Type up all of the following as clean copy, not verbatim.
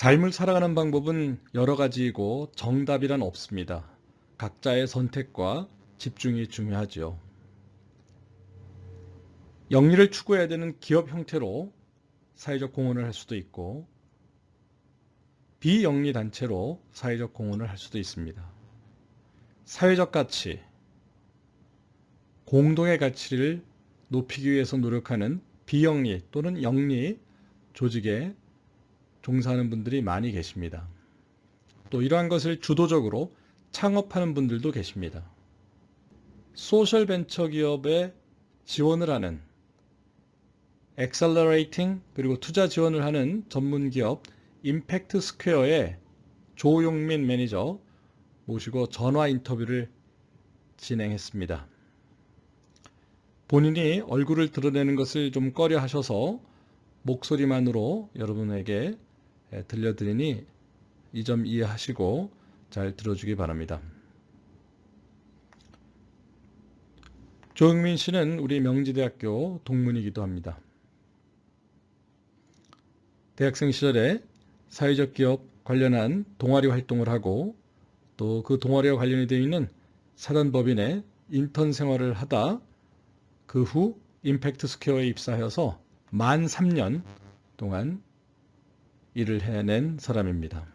삶을 살아가는 방법은 여러 가지이고 정답이란 없습니다. 각자의 선택과 집중이 중요하지요. 영리를 추구해야 되는 기업 형태로 사회적 공헌을 할 수도 있고 비영리 단체로 사회적 공헌을 할 수도 있습니다. 사회적 가치, 공동의 가치를 높이기 위해서 노력하는 비영리 또는 영리 조직에 종사하는 분들이 많이 계십니다. 또 이러한 것을 주도적으로 창업하는 분들도 계십니다. 소셜 벤처 기업에 지원을 하는 엑셀러레이팅 그리고 투자 지원을 하는 전문 기업 임팩트 스퀘어의 조용민 매니저 모시고 전화 인터뷰를 진행했습니다. 본인이 얼굴을 드러내는 것을 좀 꺼려 하셔서 목소리만으로 여러분에게 들려드리니 이 점 이해하시고 잘 들어주기 바랍니다. 조영민 씨는 우리 명지대학교 동문이기도 합니다. 대학생 시절에 사회적 기업 관련한 동아리 활동을 하고 또 그 동아리와 관련이 되어 있는 사단법인에 인턴 생활을 하다 그 후 임팩트 스퀘어에 입사하여서 만 3년 동안 일을 해낸 사람입니다.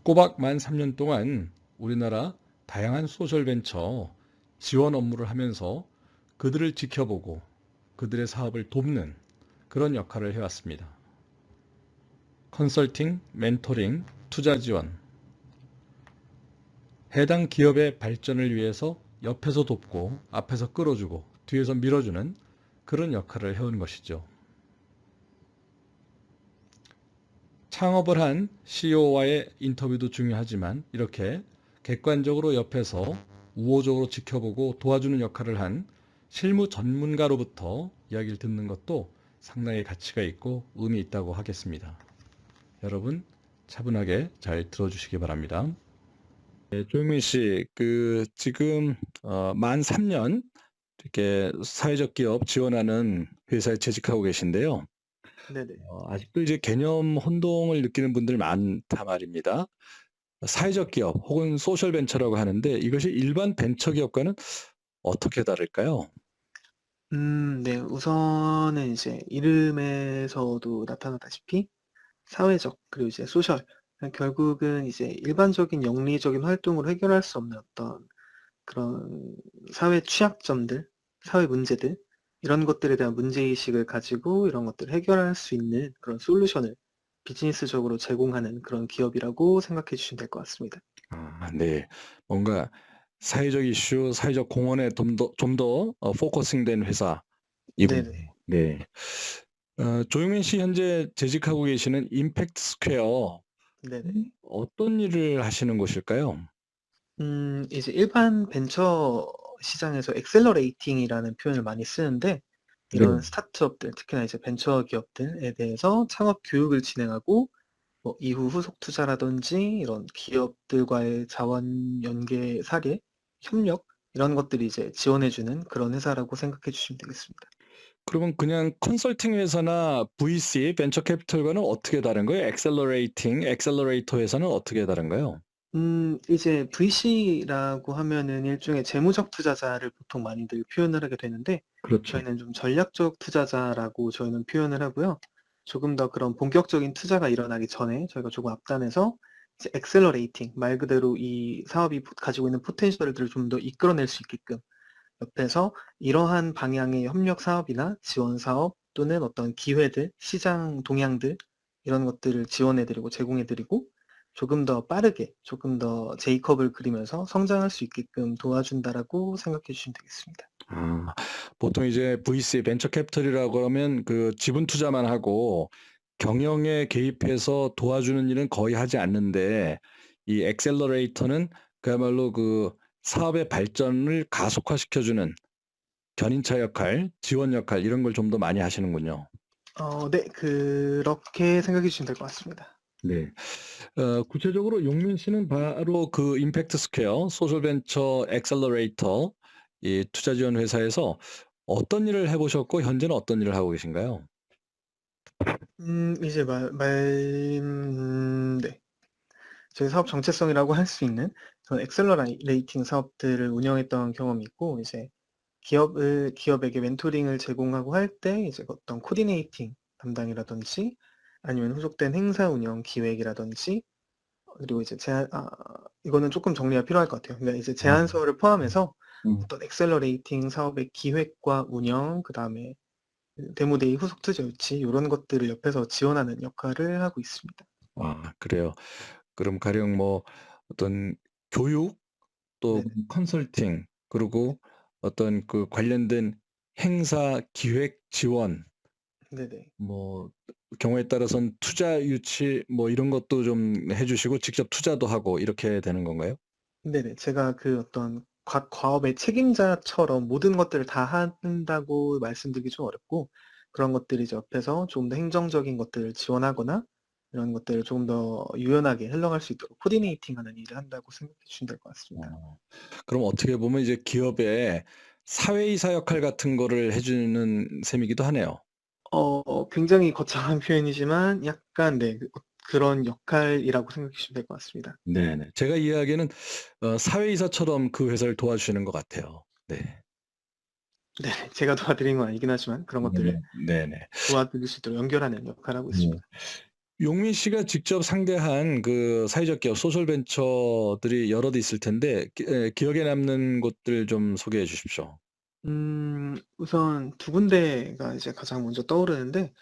꼬박 만 3년 동안 우리나라 다양한 소셜벤처 지원 업무를 하면서 그들을 지켜보고 그들의 사업을 돕는 그런 역할을 해왔습니다. 컨설팅, 멘토링, 투자 지원, 해당 기업의 발전을 위해서 옆에서 돕고 앞에서 끌어주고 뒤에서 밀어주는 그런 역할을 해온 것이죠. 창업을 한 CEO와의 인터뷰도 중요하지만 이렇게 객관적으로 옆에서 우호적으로 지켜보고 도와주는 역할을 한 실무 전문가로부터 이야기를 듣는 것도 상당히 가치가 있고 의미 있다고 하겠습니다. 여러분 차분하게 잘 들어주시기 바랍니다. 네, 조영민 씨, 지금 만 3년 이렇게 사회적 기업 지원하는 회사에 재직하고 계신데요. 네네. 아직도 이제 개념 혼동을 느끼는 분들이 많다 말입니다. 사회적 기업 혹은 소셜 벤처라고 하는데 이것이 일반 벤처 기업과는 어떻게 다를까요? 네. 우선은 이제 이름에서도 나타나다시피 사회적 그리고 이제 소셜 결국은 이제 일반적인 영리적인 활동으로 해결할 수 없는 어떤 그런 사회 취약점들, 사회 문제들 이런 것들에 대한 문제의식을 가지고 이런 것들을 해결할 수 있는 그런 솔루션을 비즈니스적으로 제공하는 그런 기업이라고 생각해 주시면 될 것 같습니다. 네. 뭔가 사회적 이슈, 사회적 공헌에 좀 더 포커싱된 회사이군요. 네네. 네. 조용민 씨 현재 재직하고 계시는 임팩트 스퀘어 네네. 어떤 일을 하시는 곳일까요? 이제 일반 벤처 시장에서 엑셀러레이팅이라는 표현을 많이 쓰는데 네. 이런 스타트업들 특히나 이제 벤처 기업들에 대해서 창업 교육을 진행하고 뭐 이후 후속 투자라든지 이런 기업들과의 자원 연계 사례, 협력 이런 것들이 이제 지원해 주는 그런 회사라고 생각해 주시면 되겠습니다. 그러면 그냥 컨설팅 회사나 VC, 벤처 캐피털과는 어떻게 다른 거예요? 엑셀러레이터 회사는 어떻게 다른가요? 이제 VC라고 하면은 일종의 재무적 투자자를 보통 많이들 표현을 하게 되는데 그렇죠. 저희는 좀 전략적 투자자라고 저희는 표현을 하고요. 조금 더 그런 본격적인 투자가 일어나기 전에 저희가 조금 앞단에서 이제 accelerating 말 그대로 이 사업이 가지고 있는 포텐셜들을 좀 더 이끌어낼 수 있게끔 옆에서 이러한 방향의 협력 사업이나 지원 사업 또는 어떤 기회들, 시장 동향들 이런 것들을 지원해 드리고 제공해 드리고 조금 더 빠르게 조금 더 J컵을 그리면서 성장할 수 있게끔 도와준다라고 생각해 주시면 되겠습니다. 아, 보통 이제 VC, 벤처 캐피털이라고 하면 그 지분 투자만 하고 경영에 개입해서 도와주는 일은 거의 하지 않는데 이 엑셀러레이터는 그야말로 그 사업의 발전을 가속화시켜주는 견인차 역할, 지원 역할 이런 걸 좀 더 많이 하시는군요. 네. 그렇게 생각해 주시면 될 것 같습니다. 네. 구체적으로 용민 씨는 바로 그 임팩트 스퀘어 소셜 벤처 엑셀러레이터 이 투자 지원 회사에서 어떤 일을 해 보셨고 현재는 어떤 일을 하고 계신가요? 이제 네. 저희 사업 정체성이라고 할 수 있는 그런 엑셀러레이팅 사업들을 운영했던 경험이 있고, 이제 기업에게 멘토링을 제공하고 할 때 이제 어떤 코디네이팅 담당이라든지 아니면 후속된 행사 운영 기획이라든지, 그리고 이제 이거는 조금 정리가 필요할 것 같아요. 그러니까 이제 아. 제안서를 포함해서 음. 어떤 엑셀러레이팅 사업의 기획과 운영, 그다음에 데모데이 후속 투자 유치 요런 것들을 옆에서 지원하는 역할을 하고 있습니다. 아 그래요. 그럼 가령 뭐 어떤 교육 또 네네. 컨설팅 그리고 어떤 그 관련된 행사 기획 지원 네네. 뭐 경우에 따라서는 투자 유치 뭐 이런 것도 좀 해 주시고 직접 투자도 하고 이렇게 되는 건가요? 네네. 제가 그 어떤 과업의 책임자처럼 모든 것들을 다 한다고 말씀드리기 좀 어렵고, 그런 것들이 이제 옆에서 좀 더 행정적인 것들을 지원하거나 이런 것들을 조금 더 유연하게 흘러갈 수 있도록 코디네이팅하는 일을 한다고 생각해 주시면 될 것 같습니다. 어. 그럼 어떻게 보면 이제 기업의 사회이사 역할 같은 거를 해 주는 셈이기도 하네요. 굉장히 거창한 표현이지만 약간, 네, 그런 역할이라고 생각해 주시면 될 것 같습니다. 네네. 제가 이해하기에는 사회이사처럼 그 회사를 도와주시는 것 같아요. 네. 네. 제가 도와드리는 건 아니긴 하지만 그런 것들을 네네. 네네. 도와드릴 수 있도록 연결하는 역할을 하고 네. 있습니다. 용민 씨가 직접 상대한 그 사회적 기업 소셜 벤처들이 여럿 있을 텐데 기억에 남는 곳들 좀 소개해 주십시오. 우선 두 군데가 이제 가장 먼저 떠오르는데,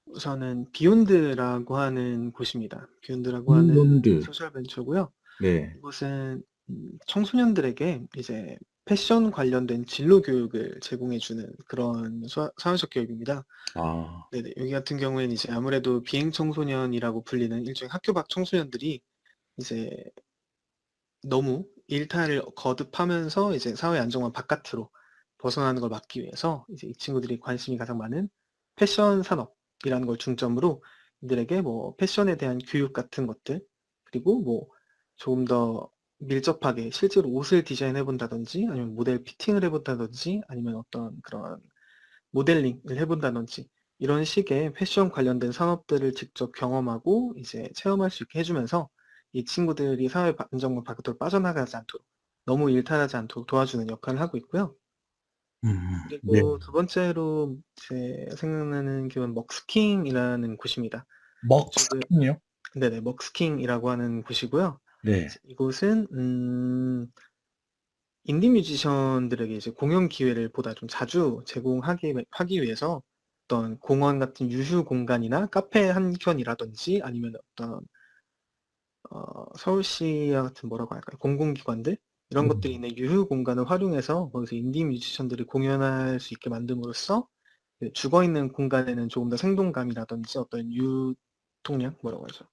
우선은 비욘드라고 하는 곳입니다. 비욘드라고 하는 핀란드. 소셜 벤처고요. 네. 이곳은 청소년들에게 이제 패션 관련된 진로 교육을 제공해 주는 그런 사회적 기업입니다. 아. 네네. 여기 같은 경우에는 이제 아무래도 비행 청소년이라고 불리는 일종의 학교 밖 청소년들이 이제 너무 일탈을 거듭하면서 이제 사회 안정화 바깥으로 벗어나는 걸 막기 위해서 이제 이 친구들이 관심이 가장 많은 패션 산업이라는 걸 중점으로 이들에게 뭐 패션에 대한 교육 같은 것들, 그리고 뭐 조금 더 밀접하게 실제로 옷을 디자인해 본다든지 아니면 모델 피팅을 해 본다든지 아니면 어떤 그런 모델링을 해 본다든지 이런 식의 패션 관련된 산업들을 직접 경험하고 이제 체험할 수 있게 해 주면서 이 친구들이 사회 안정화 밖으로 빠져나가지 않도록, 너무 일탈하지 않도록 도와주는 역할을 하고 있고요. 네. 그리고 두 번째로 제 생각나는 기업은 먹스킹이라는 곳입니다. 이쪽은, 먹스킨이요? 네네, 먹스킹이라고 하는 곳이고요. 네. 이제 이곳은 인디 뮤지션들에게 이제 공연 기회를 보다 좀 자주 하기 위해서 어떤 공원 같은 유휴 공간이나 카페 한 켠이라든지 아니면 어떤 서울시와 같은, 뭐라고 할까요? 공공기관들 이런 것들이 음. 있는 유휴 공간을 활용해서 거기서 인디 뮤지션들이 공연할 수 있게 만듦으로써 그 죽어 있는 공간에는 조금 더 생동감이라든지 어떤 유통량, 뭐라고 하죠?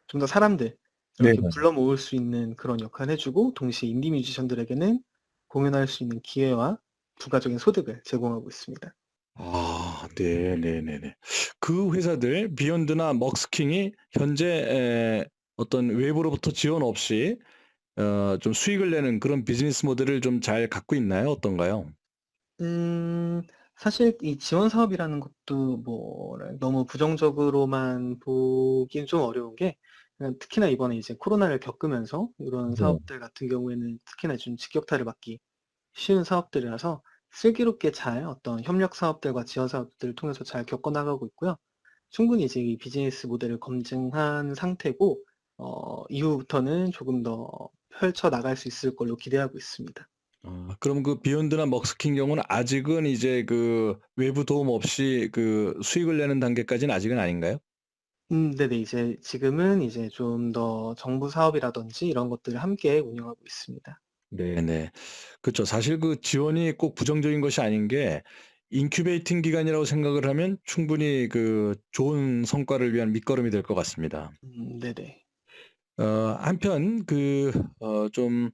좀 더 사람들 이렇게 네네. 불러 모을 수 있는 그런 역할을 해 주고, 동시에 인디 뮤지션들에게는 공연할 수 있는 기회와 부가적인 소득을 제공하고 있습니다. 아 네네네네. 그 회사들 비욘드나 먹스킹이 현재 어떤 외부로부터 지원 없이 좀 수익을 내는 그런 비즈니스 모델을 좀 잘 갖고 있나요? 어떤가요? 음 사실 이 지원 사업이라는 것도 너무 부정적으로만 보기엔 좀 어려운 게, 특히나 이번에 이제 코로나를 겪으면서 이런 네. 사업들 같은 경우에는 특히나 좀 직격탄을 맞기 쉬운 사업들이라서 슬기롭게 잘 어떤 협력 사업들과 지원 사업들을 통해서 잘 겪어 나가고 있고요. 충분히 이제 이 비즈니스 모델을 검증한 상태고, 이후부터는 조금 더 펼쳐 나갈 수 있을 걸로 기대하고 있습니다. 그럼 그 비욘드나 먹스킨 경우는 아직은 이제 그 외부 도움 없이 그 수익을 내는 단계까지는 아직은 아닌가요? 네네. 이제 지금은 이제 좀 더 정부 사업이라든지 이런 것들을 함께 운영하고 있습니다. 네네. 그쵸. 사실 그 지원이 꼭 부정적인 것이 아닌 게 인큐베이팅 기간이라고 생각을 하면 충분히 그 좋은 성과를 위한 밑거름이 될 것 같습니다. 네네. 한편 좀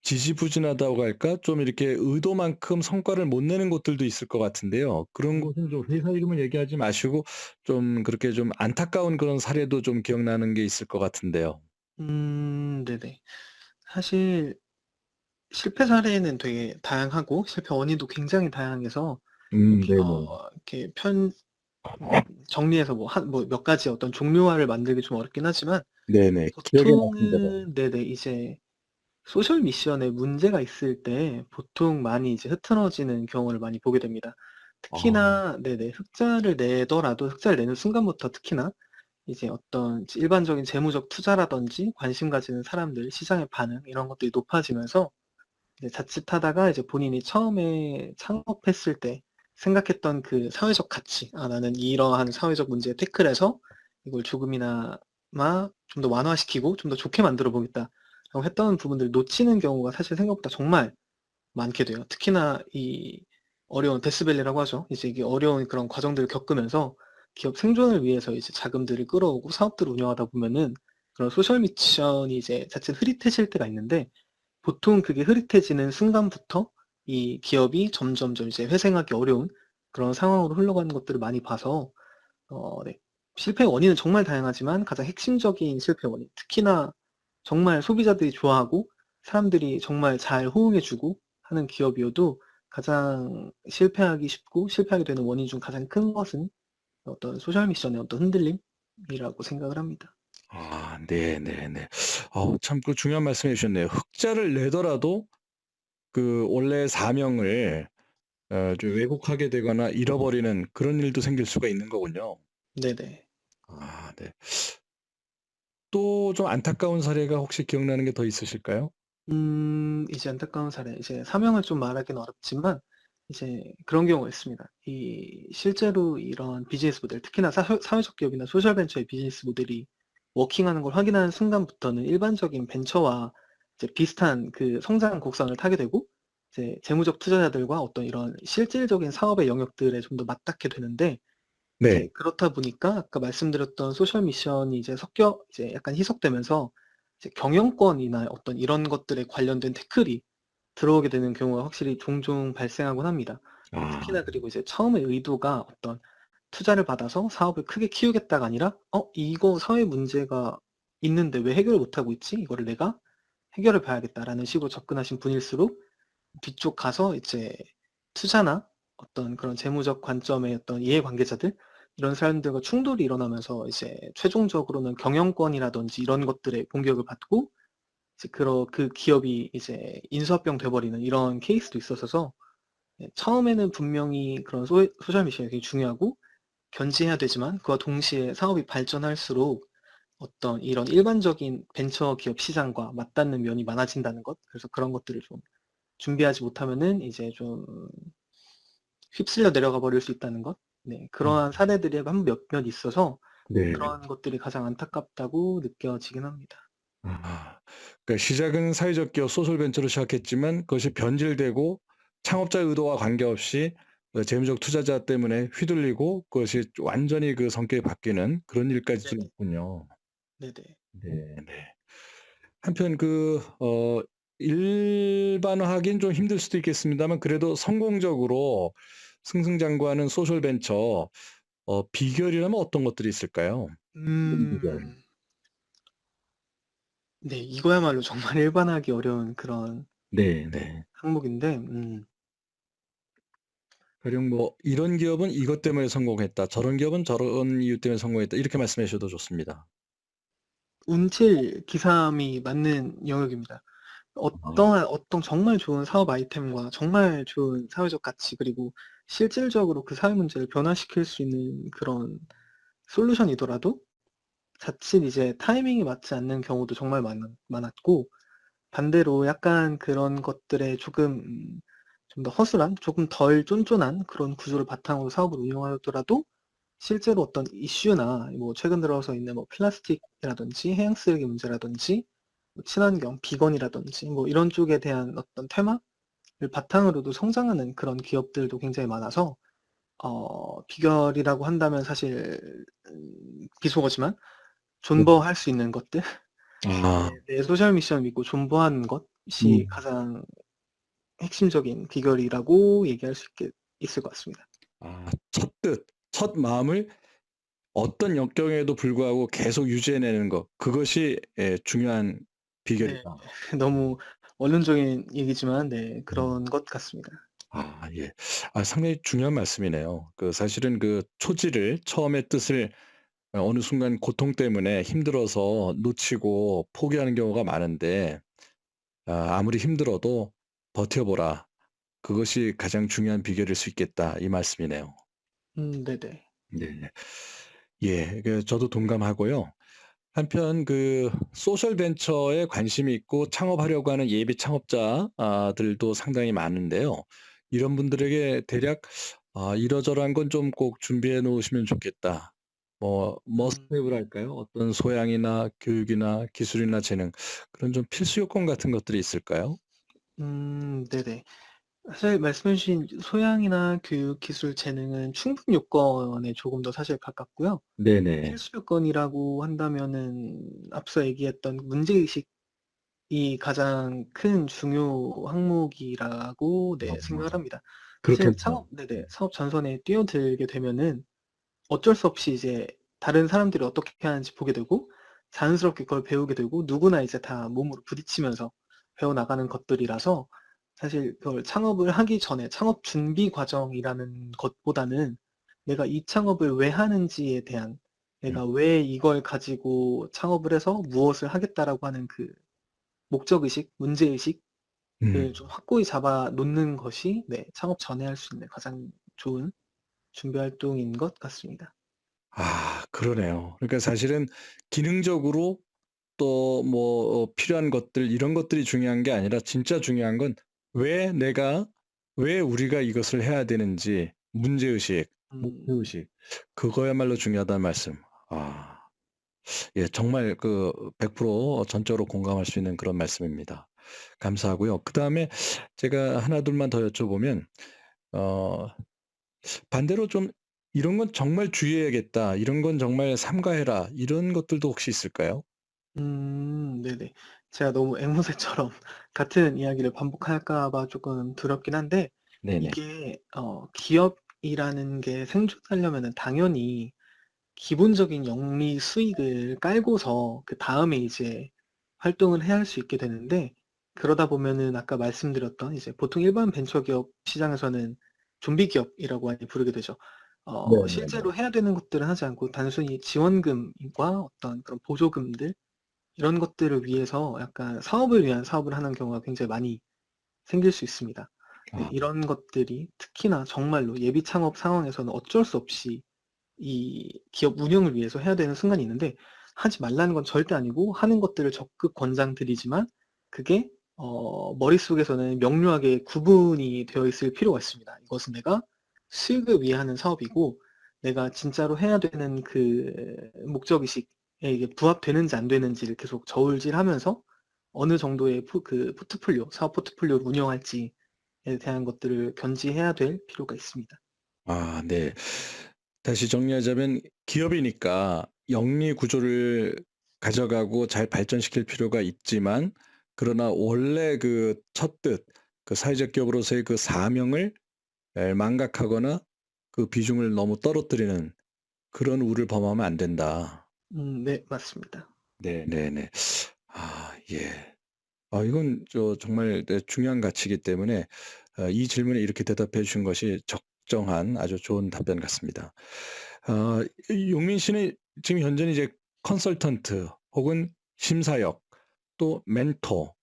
지지부진하다고 할까? 좀 이렇게 의도만큼 성과를 못 내는 곳들도 있을 것 같은데요. 그런 곳은 좀 네. 회사 이름을 얘기하지 마시고 좀 그렇게 좀 안타까운 그런 사례도 좀 기억나는 게 있을 것 같은데요. 네네. 사실 실패 사례는 되게 다양하고 실패 원인도 굉장히 다양해서 이렇게 네네. 이렇게 정리해서 뭐 몇 가지 어떤 종류화를 만들기 좀 어렵긴 하지만 네네. 기억에 남는 대로. 보통은 네네 이제 소셜 미션에 문제가 있을 때 보통 많이 이제 흐트러지는 경우를 많이 보게 됩니다. 아. 특히나 네네 흑자를 내더라도 흑자를 내는 순간부터 특히나 이제 어떤 일반적인 재무적 투자라든지 관심 가지는 사람들, 시장의 반응 이런 것들이 높아지면서 이제 자칫하다가 이제 본인이 처음에 창업했을 때 생각했던 그 사회적 가치, '아 나는 이러한 사회적 문제에 태클해서 이걸 조금이나마 좀 더 완화시키고 좀 더 좋게 만들어 보겠다.'라고 했던 부분들을 놓치는 경우가 사실 생각보다 정말 많게 돼요. 특히나 이 어려운 데스밸리라고 하죠. 이제 이게 어려운 그런 과정들을 겪으면서 기업 생존을 위해서 이제 자금들을 끌어오고 사업들을 운영하다 보면은 그런 소셜 미션이 이제 자칫 흐릿해질 때가 있는데 보통 그게 흐릿해지는 순간부터 이 기업이 점점점 이제 회생하기 어려운 그런 상황으로 흘러가는 것들을 많이 봐서 네. 실패의 원인은 정말 다양하지만 가장 핵심적인 실패 원인, 특히나 정말 소비자들이 좋아하고 사람들이 정말 잘 호응해 주고 하는 기업이어도 가장 실패하기 쉽고 실패하게 되는 원인 중 가장 큰 것은 어떤 소셜 미션의 어떤 흔들림이라고 생각을 합니다. 아 네네네. 참 그 중요한 말씀해 주셨네요. 흑자를 내더라도 그 원래 사명을 좀 왜곡하게 되거나 잃어버리는 그런 일도 생길 수가 있는 거군요. 네네. 아 네. 또 좀 안타까운 사례가 혹시 기억나는 게 더 있으실까요? 이제 안타까운 사례, 이제 사명을 좀 말하기는 어렵지만 이제 그런 경우가 있습니다. 이 실제로 이런 비즈니스 모델, 특히나 사회적 기업이나 소셜 벤처의 비즈니스 모델이 워킹하는 걸 확인하는 순간부터는 일반적인 벤처와 이제 비슷한 그 성장 곡선을 타게 되고 이제 재무적 투자자들과 어떤 이런 실질적인 사업의 영역들에 좀 더 맞닿게 되는데 네. 이제 그렇다 보니까 아까 말씀드렸던 소셜 미션이 이제 섞여 이제 약간 희석되면서 이제 경영권이나 어떤 이런 것들에 관련된 태클이 들어오게 되는 경우가 확실히 종종 발생하곤 합니다. 아. 특히나 그리고 이제 처음에 의도가 어떤 투자를 받아서 사업을 크게 키우겠다가 아니라 '어 이거 사회 문제가 있는데 왜 해결을 못 하고 있지? 이거를 내가 해결해 봐야겠다.'라는 식으로 접근하신 분일수록 뒤쪽 가서 이제 투자나 어떤 그런 재무적 관점의 어떤 이해관계자들 이런 사람들과 충돌이 일어나면서 이제 최종적으로는 경영권이라든지 이런 것들에 공격을 받고 이제 그 기업이 이제 인수합병 돼 버리는 이런 케이스도 있었어서 네 처음에는 분명히 그런 소셜 미션이 굉장히 중요하고 견제해야 되지만 그와 동시에 사업이 발전할수록 어떤 이런 일반적인 벤처 기업 시장과 맞닿는 면이 많아진다는 것, 그래서 그런 것들을 좀 준비하지 못하면은 이제 좀 휩쓸려 내려가 버릴 수 있다는 것. 네. 음. 그러한 사례들이 한 몇몇 있어서 네. 그런 것들이 가장 안타깝다고 느껴지긴 합니다. 아. 그러니까 시작은 사회적 기업 소셜 벤처로 시작했지만 그것이 변질되고 창업자의 의도와 관계없이 재무적 투자자 때문에 휘둘리고 그것이 완전히 그 성격이 바뀌는 그런 일까지도 네네. 있군요. 네네. 네네. 한편 일반화하긴 좀 힘들 수도 있겠습니다만 그래도 성공적으로 승승장구하는 소셜 벤처 비결이라면 어떤 것들이 있을까요? 비결. 음. 네. 이거야말로 정말 일반화하기 어려운 그런 네네. 항목인데 가령 뭐 "이런 기업은 이것 때문에 성공했다. 저런 기업은 저런 이유 때문에 성공했다." 이렇게 말씀해 주셔도 좋습니다. 운칠 기삼이 맞는 영역입니다. 아. 어떠한 어떤 정말 좋은 사업 아이템과 정말 좋은 사회적 가치 그리고 실질적으로 그 사회 문제를 변화시킬 수 있는 그런 솔루션이더라도 자칫 이제 타이밍이 맞지 않는 경우도 정말 많았고 반대로 약간 그런 것들에 조금 좀 더 허술한 조금 덜 쫀쫀한 그런 구조를 바탕으로 사업을 운영하더라도 실제로 어떤 이슈나 뭐 최근 들어서 있는 뭐 플라스틱이라든지 해양 쓰레기 문제라든지 뭐 친환경, 비건이라든지 뭐 이런 쪽에 대한 어떤 테마를 바탕으로도 성장하는 그런 기업들도 굉장히 많아서 비결이라고 한다면 사실 비속어지만 네. 존버할 수 있는 것들 아. 내 소셜 미션을 믿고 존버하는 것이 음. 가장 핵심적인 비결이라고 얘기할 수 있을 것 같습니다. 첫뜻 첫 마음을 어떤 역경에도 불구하고 계속 유지해내는 것 그것이 중요한 네. 비결이다. 너무 원론적인 얘기지만 네 음. 그런 것 같습니다. 예. 상당히 중요한 말씀이네요. 사실은 초지를 처음의 뜻을 어느 순간 고통 때문에 힘들어서 놓치고 포기하는 경우가 많은데 아무리 힘들어도 버텨보라. 그것이 가장 중요한 비결일 수 있겠다. 이 말씀이네요. 네네. 네. 예. 저도 동감하고요. 한편 소셜 벤처에 관심이 있고 창업하려고 하는 예비 창업자 들도 상당히 많은데요. 이런 분들에게 대략 이러저러한 건 좀 꼭 준비해 놓으시면 좋겠다. 뭐 머스트 음. 해브랄까요? 어떤 소양이나 교육이나 기술이나 재능 그런 좀 필수 요건 같은 것들이 있을까요? 네네. 사실 말씀해 주신 소양이나 교육, 기술, 재능은 충분 요건에 조금 더 사실 가깝고요. 네네. 필수 요건이라고 한다면은 앞서 얘기했던 문제의식이 가장 큰 중요 항목이라고 네 생각을 어 합니다. 사실 그렇겠네요. 사업 전선에 뛰어들게 되면은 어쩔 수 없이 이제 다른 사람들이 어떻게 하는지 보게 되고 자연스럽게 그걸 배우게 되고 누구나 이제 다 몸으로 부딪히면서 배워나가는 것들이라서 사실 그걸 창업을 하기 전에 창업 준비 과정이라는 것보다는 내가 이 창업을 왜 하는지에 대한 음. 내가 왜 이걸 가지고 창업을 해서 무엇을 하겠다라고 하는 그 목적의식, 문제의식을 음. 좀 확고히 잡아 놓는 것이 네 창업 전에 할 수 있는 가장 좋은 준비 활동인 것 같습니다. 그러네요. 그러니까 사실은 기능적으로 또 필요한 것들 이런 것들이 중요한 게 아니라 진짜 중요한 건 왜 우리가 이것을 해야 되는지 문제의식, 음. 목표의식 그거야말로 중요하다는 말씀. 예 정말 100% 전적으로 공감할 수 있는 그런 말씀입니다. 감사하고요. 그다음에 제가 하나 둘만 더 여쭤보면 어 반대로 좀 '이런 건 정말 주의해야겠다. 이런 건 정말 삼가해라.' 이런 것들도 혹시 있을까요? 네네. 제가 너무 앵무새처럼 같은 이야기를 반복할까 봐 쪼끔 두렵긴 한데 네네. 이게 기업이라는 게 생존하려면은 당연히 기본적인 영리 수익을 깔고서 그다음에 이제 활동을 해야 할 수 있게 되는데 그러다 보면은 아까 말씀드렸던 이제 보통 일반 벤처기업 시장에서는 좀비 기업이라고 많이 부르게 되죠. 네네네. 실제로 해야 되는 것들은 하지 않고 단순히 지원금과 어떤 그런 보조금들 이런 것들을 위해서 약간 사업을 위한 사업을 하는 경우가 굉장히 많이 생길 수 있습니다. 네, 아 이런 것들이 특히나 정말로 예비 창업 상황에서는 어쩔 수 없이 이 기업 운영을 위해서 해야 되는 순간이 있는데 하지 말라는 건 절대 아니고 하는 것들을 적극 권장드리지만 그게 머릿속에서는 명료하게 구분이 되어 있을 필요가 있습니다. 이것은 내가 수익을 위해 하는 사업이고 내가 진짜로 해야 되는 그 목적의식에 이게 부합되는지 안 되는지를 계속 저울질하면서 어느 정도의 포트폴리오, 사업 포트폴리오를 운영할지에 대한 것들을 견지해야 될 필요가 있습니다. 네. 다시 정리하자면 기업이니까 영리 구조를 가져가고 잘 발전시킬 필요가 있지만 그러나 원래 첫 뜻 사회적 기업으로서의 사명을 망각하거나 비중을 너무 떨어뜨리는 그런 우를 범하면 안 된다. 네, 맞습니다. 네네. 예. 이건 정말 중요한 가치이기 때문에 이 질문에 이렇게 대답해 주신 것이 적정한 아주 좋은 답변 같습니다. 이 용민 씨는 지금 현재는 이제 컨설턴트 혹은 심사역 또 멘토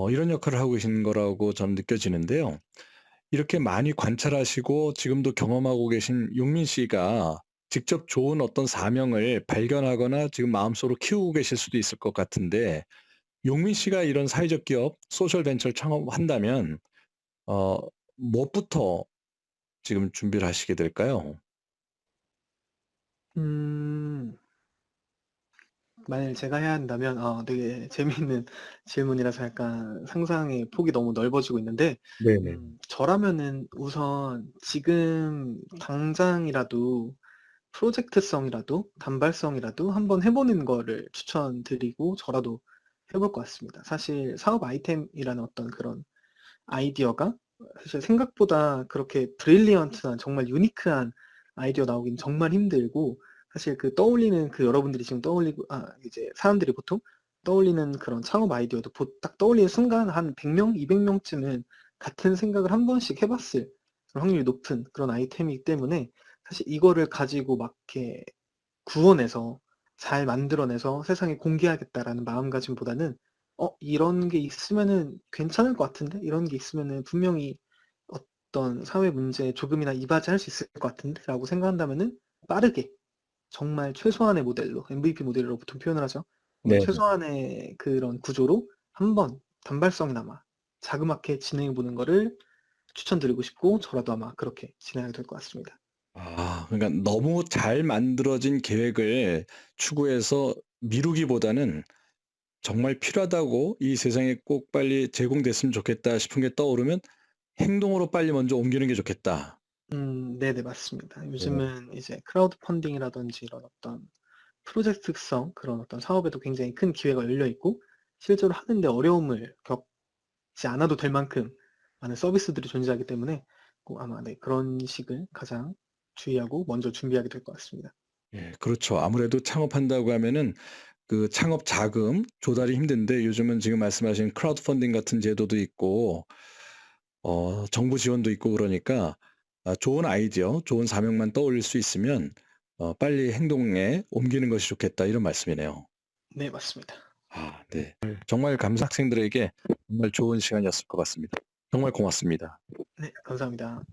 이런 역할을 하고 계신 거라고 저는 느껴지는데요. 이렇게 많이 관찰하시고 지금도 경험하고 계신 용민 씨가 직접 좋은 어떤 사명을 발견하거나 지금 마음속으로 키우고 계실 수도 있을 것 같은데 용민 씨가 이런 사회적 기업 소셜 벤처를 창업한다면 어 무엇부터 지금 준비를 하시게 될까요? 음. 만약에 제가 해야 한다면 되게 재미있는 질문이라서 약간 상상의 폭이 너무 넓어지고 있는데 네네. 저라면은 우선 지금 당장이라도 프로젝트성이라도 단발성이라도 한번 해 보는 거를 추천드리고 저라도 해볼 것 같습니다. 사실 사업 아이템이라는 어떤 그런 아이디어가 사실 생각보다 그렇게 브릴리언트한 정말 유니크한 아이디어 나오긴 정말 힘들고 사실 떠올리는 여러분들이 지금 떠올리고 이제 사람들이 보통 떠올리는 그런 창업 아이디어도 딱 떠올리는 순간 한 100명, 200명쯤은 같은 생각을 한 번씩 해봤을 그런 확률이 높은 그런 아이템이기 때문에 사실 이거를 가지고 막 이렇게 구원해서 잘 만들어내서 세상에 공개하겠다라는 마음가짐보다는 이런 게 있으면은 괜찮을 것 같은데? 이런 게 있으면은 분명히 어떤 사회 문제에 조금이나 이바지할 수 있을 것 같은데? 라고 생각한다면은 빠르게 정말 최소한의 모델로 MVP 모델로 보통 표현을 하죠. 정말 네. 최소한의 그런 구조로 한번 단발성이나마 자그맣게 진행해 보는 거를 추천드리고 싶고 저라도 아마 그렇게 진행하게 될 것 같습니다. 그러니까 너무 잘 만들어진 계획을 추구해서 미루기보다는 정말 필요하다고 이 세상에 꼭 빨리 제공됐으면 좋겠다 싶은 게 떠오르면 행동으로 빨리 먼저 옮기는 게 좋겠다. 네네, 맞습니다. 네. 요즘은 이제 크라우드 펀딩이라든지 이런 어떤 프로젝트성 그런 어떤 사업에도 굉장히 큰 기회가 열려 있고 실제로 하는데 어려움을 겪지 않아도 될 만큼 많은 서비스들이 존재하기 때문에 꼭 아마 네, 그런 식을 가장 주의하고 먼저 준비하게 될 것 같습니다. 예, 그렇죠. 아무래도 창업한다고 하면은 그 창업 자금 조달이 힘든데 요즘은 지금 말씀하신 크라우드 펀딩 같은 제도도 있고 정부 지원도 있고 그러니까 좋은 아이디어, 좋은 사명만 떠올릴 수 있으면 빨리 행동에 옮기는 것이 좋겠다 이런 말씀이네요. 네, 맞습니다. 네. 정말 학생들에게 정말 좋은 시간이었을 것 같습니다. 정말 고맙습니다. 네, 감사합니다.